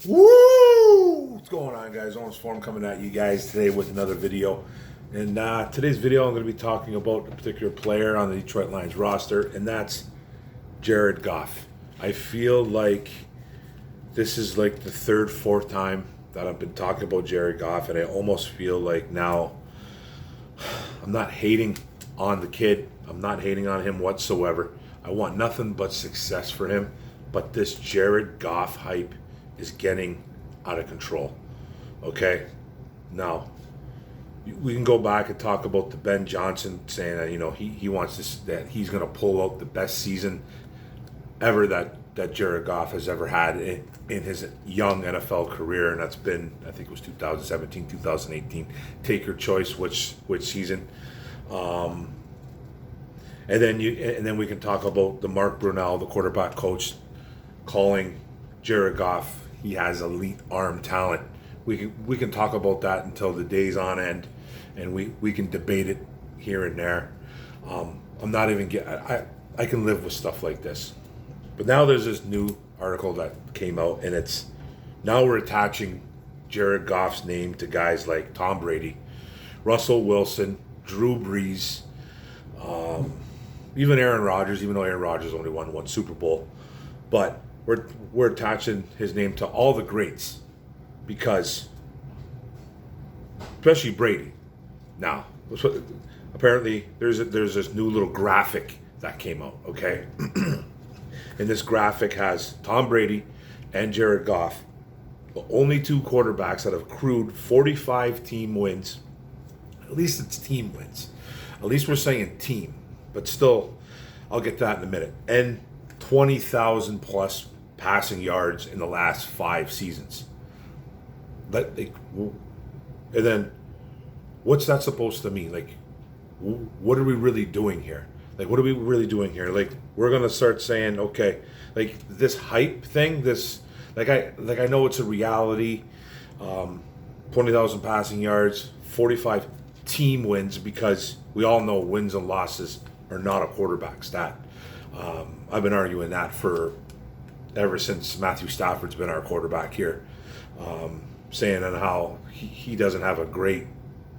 Woo! What's going on, guys? Owens Forum coming at you guys today with another video. And today's video, I'm going to be talking about a particular player on the Detroit Lions roster, and that's Jared Goff. I feel like this is like the third, fourth time that I've been talking about Jared Goff, and I almost feel like now I'm not hating on the kid. I'm not hating on him whatsoever. I want nothing but success for him. But this Jared Goff hype is getting out of control. Okay? Now, we can go back and talk about the Ben Johnson saying that, he wants this, that he's going to pull out the best season ever that Jared Goff has ever had in his young NFL career, and that's been, I think it was 2017, 2018. Take your choice which season. And then we can talk about the Mark Brunell, the quarterback coach, calling Jared Goff he has elite arm talent. We can talk about that until the day's on end, and we can debate it here and there. I'm not even I can live with stuff like this. But now there's this new article that came out, and it's now we're attaching Jared Goff's name to guys like Tom Brady, Russell Wilson, Drew Brees, even Aaron Rodgers, even though Aaron Rodgers only won one Super Bowl. But we're attaching his name to all the greats because, especially Brady. Now, apparently there's this new little graphic that came out, okay? And this graphic has Tom Brady and Jared Goff, the only two quarterbacks that have accrued 45 team wins. At least it's team wins. At least we're saying team. But still, I'll get to that in a minute. And 20,000 plus passing yards in the last 5 seasons. And then, what's that supposed to mean? Like, what are we really doing here? Like, what are we really doing here? Like, we're gonna start saying, okay, like this hype thing, this, I know it's a reality. 20,000 passing yards, 45 team wins, because we all know wins and losses are not a quarterback stat. I've been arguing that ever since Matthew Stafford's been our quarterback here, saying on how he doesn't have a great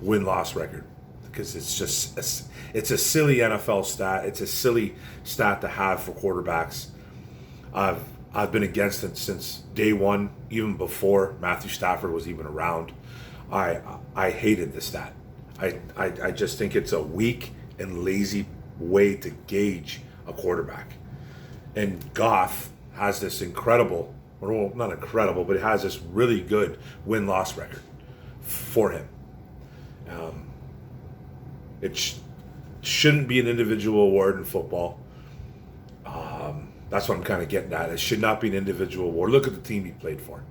win-loss record, because it's a silly NFL stat. It's a silly stat to have for quarterbacks. I've been against it since day one, even before Matthew Stafford was even around. I hated the stat. I just think it's a weak and lazy way to gauge a quarterback. And Goff has this incredible, or well, not incredible, but it has this really good win-loss record for him. It shouldn't be an individual award in football. That's what I'm kind of getting at. It should not be an individual award. Look at the team he played for.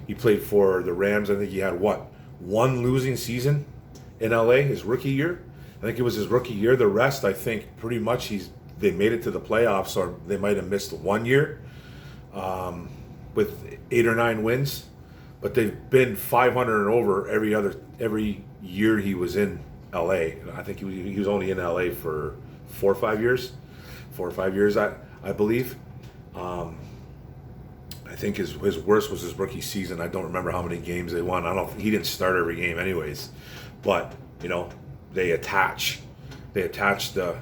He played for the Rams. I think he had, one losing season in LA his rookie year. I think it was his rookie year. The rest, I think, pretty much they made it to the playoffs, or they might have missed 1 year with 8 or 9 wins. But they've been 500 and over every year he was in LA. I think he was only in LA for 4 or 5 years. 4 or 5 years, I believe. I think his worst was his rookie season. I don't remember how many games they won. He didn't start every game anyways. But, they attach the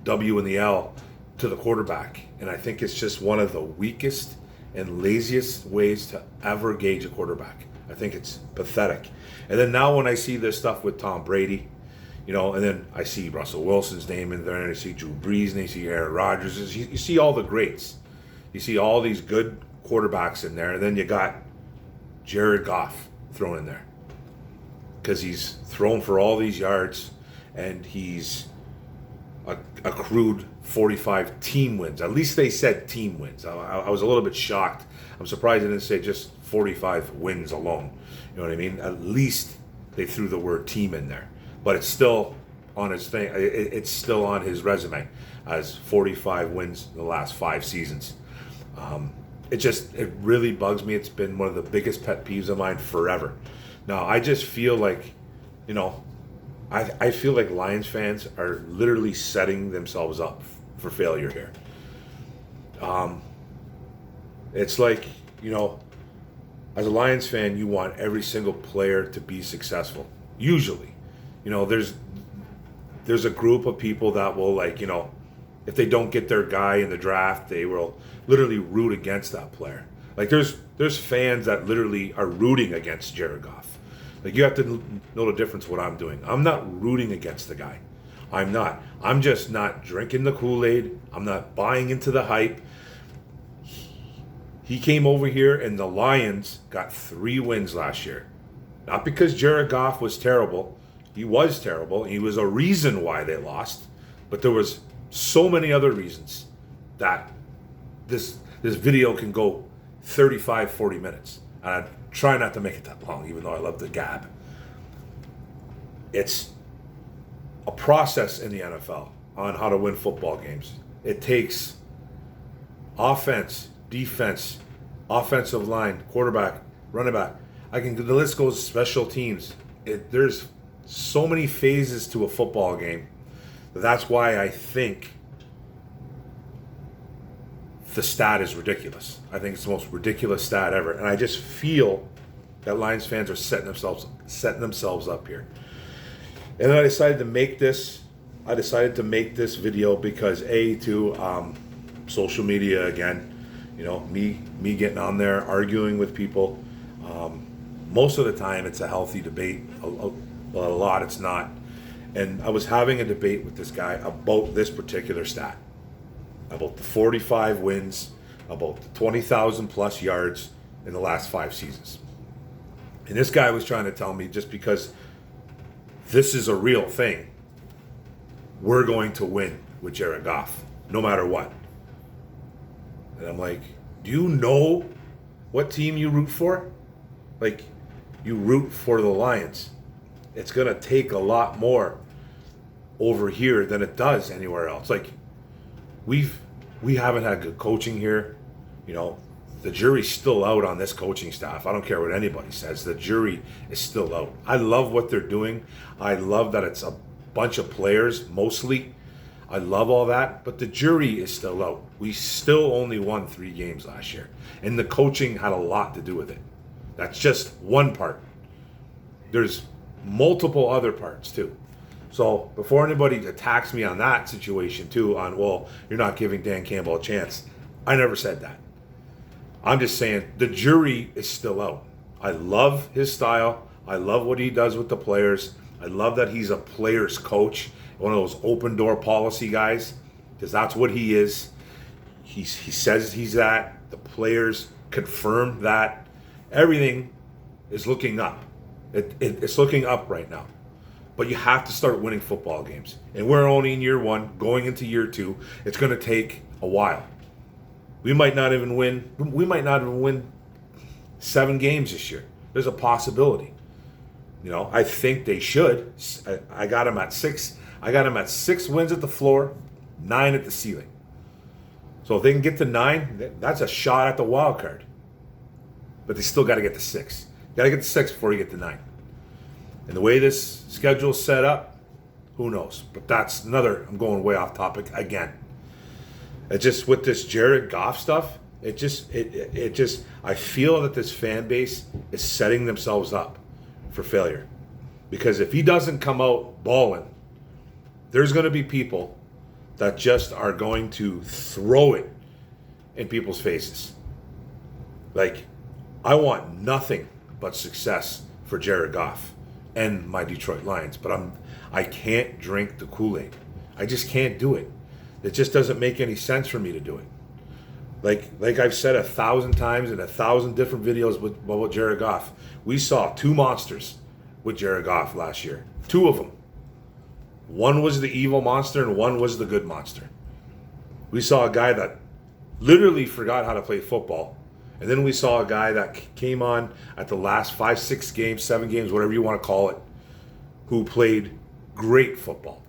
W and the L to the quarterback. And I think it's just one of the weakest and laziest ways to ever gauge a quarterback. I think it's pathetic. And then now when I see this stuff with Tom Brady, and then I see Russell Wilson's name in there, and I see Drew Brees, and I see Aaron Rodgers. You see all the greats. You see all these good quarterbacks in there, and then you got Jared Goff thrown in there, because he's thrown for all these yards, and he's accrued 45 team wins. At least they said team wins. I was a little bit shocked. I'm surprised they didn't say just 45 wins alone. You know what I mean? At least they threw the word team in there. But it's still on his thing. It's still on his resume as 45 wins in the last 5 seasons. It really bugs me. It's been one of the biggest pet peeves of mine forever. Now, I just feel like, I feel like Lions fans are literally setting themselves up for failure here. It's like, as a Lions fan, you want every single player to be successful. Usually, there's a group of people that will, like, if they don't get their guy in the draft, they will literally root against that player. Like there's fans that literally are rooting against Jared Goff. Like, you have to know the difference what I'm doing. I'm not rooting against the guy. I'm not. I'm just not drinking the Kool-Aid. I'm not buying into the hype. He came over here and the Lions got 3 wins last year. Not because Jared Goff was terrible. He was terrible. He was a reason why they lost. But there was so many other reasons that this video can go 35, 40 minutes. And I try not to make it that long, even though I love the gab. It's a process in the NFL on how to win football games. It takes offense, defense, offensive line, quarterback, running back. The list goes, special teams. There's so many phases to a football game. That's why I think the stat is ridiculous. I think it's the most ridiculous stat ever. And I just feel that Lions fans are setting themselves up here. And then I decided to make this video because social media again, me getting on there, arguing with people. Most of the time it's a healthy debate. A lot it's not. And I was having a debate with this guy about this particular stat. About the 45 wins, about the 20,000 plus yards in the last 5 seasons. And this guy was trying to tell me, just because this is a real thing, we're going to win with Jared Goff, no matter what. And I'm like, do you know what team you root for? Like, you root for the Lions. It's going to take a lot more over here than it does anywhere else. Like, we haven't had good coaching here. The jury's still out on this coaching staff. I don't care what anybody says. The jury is still out. I love what they're doing. I love that it's a bunch of players, mostly. I love all that. But the jury is still out. We still only won 3 games last year. And the coaching had a lot to do with it. That's just one part. There's multiple other parts, too. So before anybody attacks me on that situation, too, well, you're not giving Dan Campbell a chance, I never said that. I'm just saying the jury is still out. I love his style. I love what he does with the players. I love that he's a player's coach, one of those open door policy guys, because that's what he is. He says he's that. The players confirm that. Everything is looking up. It's looking up right now. But you have to start winning football games. And we're only in year 1, going into year 2. It's going to take a while. We might not even win 7 games this year. There's a possibility. I think they should. I got them at 6. I got them at 6 wins at the floor, 9 at the ceiling. So if they can get to 9, that's a shot at the wild card. But they still got to get to 6. Got to get to 6 before you get to 9. And the way this schedule's set up, who knows? But that's another, I'm going way off topic again. It's just with this Jared Goff stuff, I feel that this fan base is setting themselves up for failure. Because if he doesn't come out balling, there's going to be people that just are going to throw it in people's faces. Like, I want nothing but success for Jared Goff and my Detroit Lions, but I can't drink the Kool-Aid. I just can't do it. It just doesn't make any sense for me to do it. Like I've said 1,000 times in 1,000 different videos with Jared Goff, we saw 2 monsters with Jared Goff last year. 2 of them. One was the evil monster and one was the good monster. We saw a guy that literally forgot how to play football. And then we saw a guy that came on at the last 5, 6 games, 7 games, whatever you want to call it, who played great football.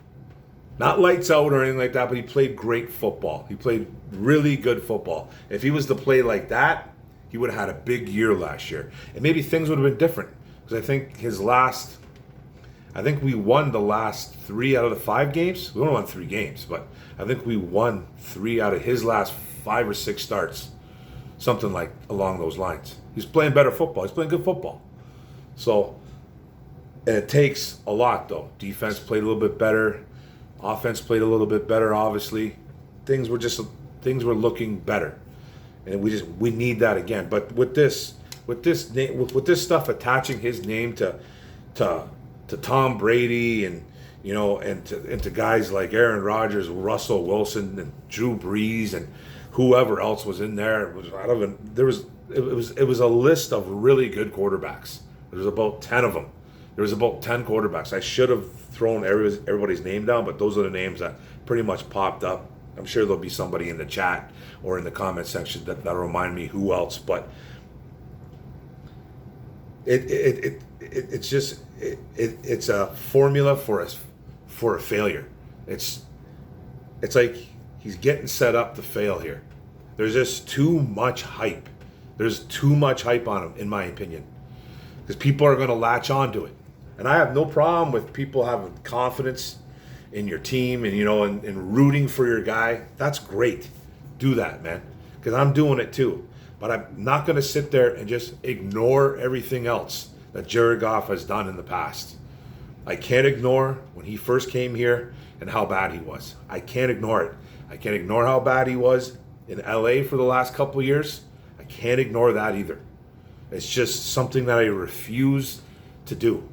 Not lights out or anything like that, but he played great football. He played really good football. If he was to play like that, he would have had a big year last year. And maybe things would have been different. Because I think we won the last 3 out of the 5 games. We only won 3 games, but I think we won 3 out of his last 5 or 6 starts. something like along those lines. He's playing better football. He's playing good football. So, and it takes a lot though. Defense played a little bit better. Offense played a little bit better. Obviously, things were looking better, and we need that again. But with this stuff attaching his name to Tom Brady and to guys like Aaron Rodgers, Russell Wilson, and Drew Brees, and whoever else was in there, it was a list of really good quarterbacks. There was about 10 of them. There was about 10 quarterbacks. I should have thrown everybody's name down, but those are the names that pretty much popped up. I'm sure there'll be somebody in the chat or in the comment section that'll remind me who else. But it's a formula for a failure. It's like he's getting set up to fail here. There's just too much hype. There's too much hype on him, in my opinion, because people are going to latch onto it. And I have no problem with people having confidence in your team and and rooting for your guy. That's great. Do that, man, because I'm doing it too. But I'm not going to sit there and just ignore everything else that Jared Goff has done in the past. I can't ignore when he first came here and how bad he was. I can't ignore it. I can't ignore how bad he was in LA for the last couple of years. I can't ignore that either. It's just something that I refuse to do.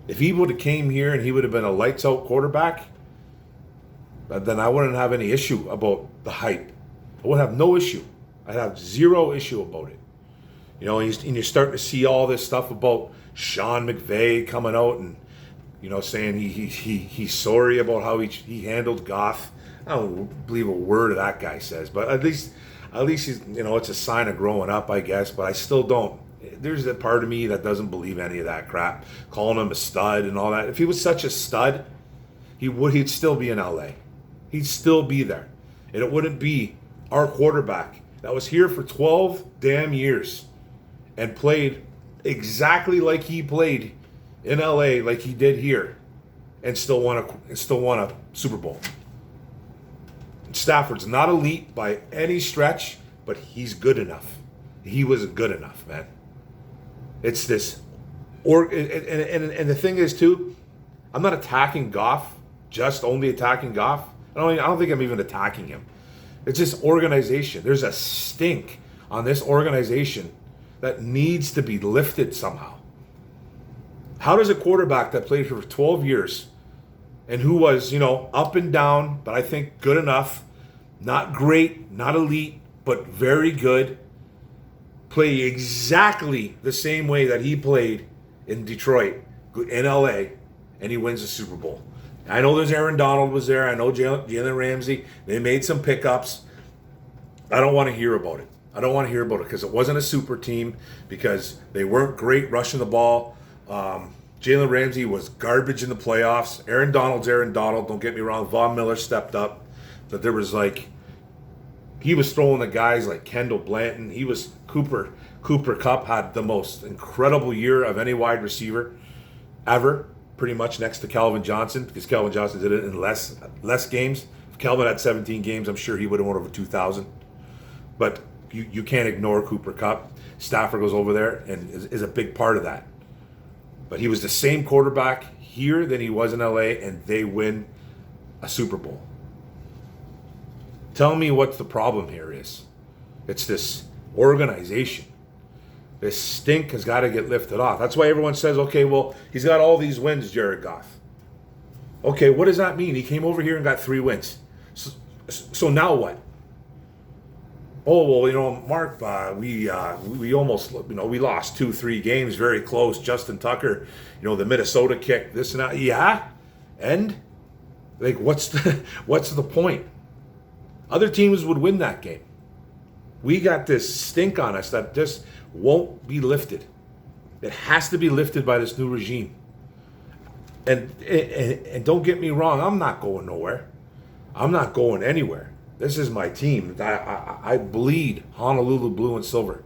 If he would have came here and he would have been a lights out quarterback, then I wouldn't have any issue about the hype. I would have no issue. I'd have zero issue about it. And you're starting to see all this stuff about Sean McVay coming out and saying he's sorry about how he handled Goff. I don't believe a word of that guy says, but at least he's it's a sign of growing up, I guess. But I still don't. There's a part of me that doesn't believe any of that crap, calling him a stud and all that. If he was such a stud, he'd still be in LA. He'd still be there, and it wouldn't be our quarterback that was here for 12 damn years and played exactly like he played in LA, like he did here, and still won a Super Bowl. Stafford's not elite by any stretch, but he's good enough. He was good enough, man. It's this, and the thing is too, I'm not attacking Goff, just only attacking Goff. I don't think I'm even attacking him. It's just organization. There's a stink on this organization that needs to be lifted somehow. How does a quarterback that played for 12 years and who was, up and down, but I think good enough, not great, not elite, but very good, play exactly the same way that he played in Detroit, in LA, and he wins the Super Bowl? I know there's Aaron Donald was there. I know Jalen Ramsey. They made some pickups. I don't want to hear about it. I don't want to hear about it because it wasn't a super team, because they weren't great rushing the ball. Jalen Ramsey was garbage in the playoffs. Aaron Donald's Aaron Donald. Don't get me wrong. Von Miller stepped up. But there was he was throwing the guys like Kendall Blanton. He was Cooper Kupp had the most incredible year of any wide receiver ever, pretty much next to Calvin Johnson, because Calvin Johnson did it in less games. If Calvin had 17 games, I'm sure he would have won over 2,000. But you can't ignore Cooper Kupp. Stafford goes over there and is a big part of that. But he was the same quarterback here than he was in LA, and they win a Super Bowl. Tell me what the problem here is. It's this organization. This stink has got to get lifted off. That's why everyone says, okay, well, he's got all these wins, Jared Goff. Okay, what does that mean? He came over here and got 3 wins. So now what? Oh, well, Mark, we almost, we lost 2-3 games very close. Justin Tucker, the Minnesota kick, this and that. Yeah? And? What's the point? Other teams would win that game. We got this stink on us that just won't be lifted. It has to be lifted by this new regime. And don't get me wrong, I'm not going nowhere. I'm not going anywhere. This is my team. I bleed Honolulu blue and silver.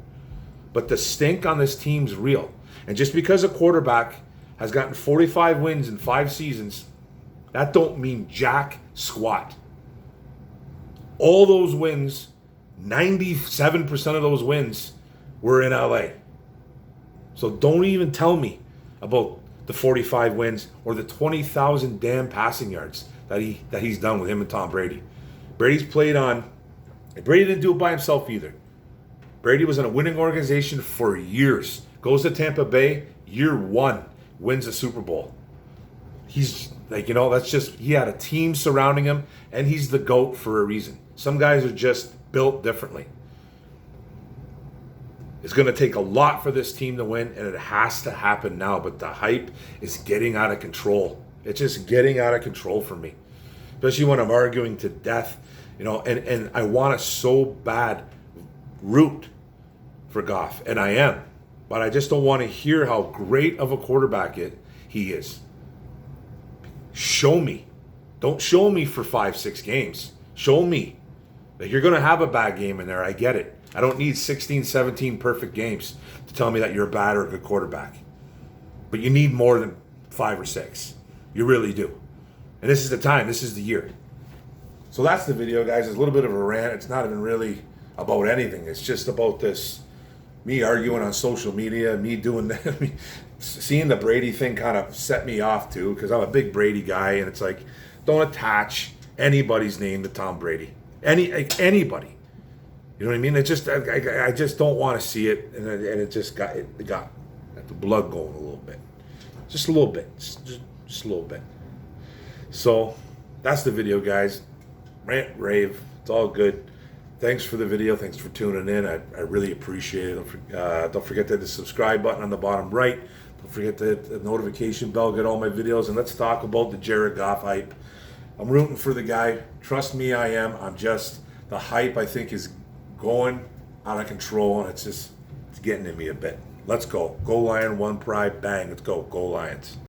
But the stink on this team's real. And just because a quarterback has gotten 45 wins in 5 seasons, that don't mean jack squat. All those wins 97% of those wins were in LA. So don't even tell me about the 45 wins or the 20,000 damn passing yards that he's done with him and Tom Brady. Brady didn't do it by himself either. Brady was in a winning organization for years. Goes to Tampa Bay, year one, wins a Super Bowl. He's that's just, he had a team surrounding him, and he's the GOAT for a reason. Some guys are just built differently. It's going to take a lot for this team to win, and it has to happen now. But the hype is getting out of control. It's just getting out of control for me, especially when I'm arguing to death, and I want to so bad root for Goff, and I am, but I just don't want to hear how great of a quarterback he is. Show me. Don't show me for 5-6 games. Show me that you're going to have a bad game in there. I get it. I don't need 16, 17 perfect games to tell me that you're a bad or a good quarterback. But you need more than 5 or 6. You really do. And this is the time. This is the year. So that's the video, guys. It's a little bit of a rant. It's not even really about anything. It's just about this, me arguing on social media, me doing that. Seeing the Brady thing kind of set me off too, because I'm a big Brady guy, and it's like, don't attach anybody's name to Tom Brady. Anybody. You know what I mean? It just, I just don't want to see it, and it just got the blood going a little bit, just a little bit, just a little bit. So that's the video, guys. Rant, rave, it's all good. Thanks for the video. Thanks for tuning in. I really appreciate it. Don't forget to hit the subscribe button on the bottom right. Don't forget to hit the notification bell, get all my videos, and let's talk about the Jared Goff hype. I'm rooting for the guy. Trust me, I am. The hype, I think, is going out of control, and it's getting in me a bit. Let's go. Go Lion, one pride, bang. Let's go. Go Lions.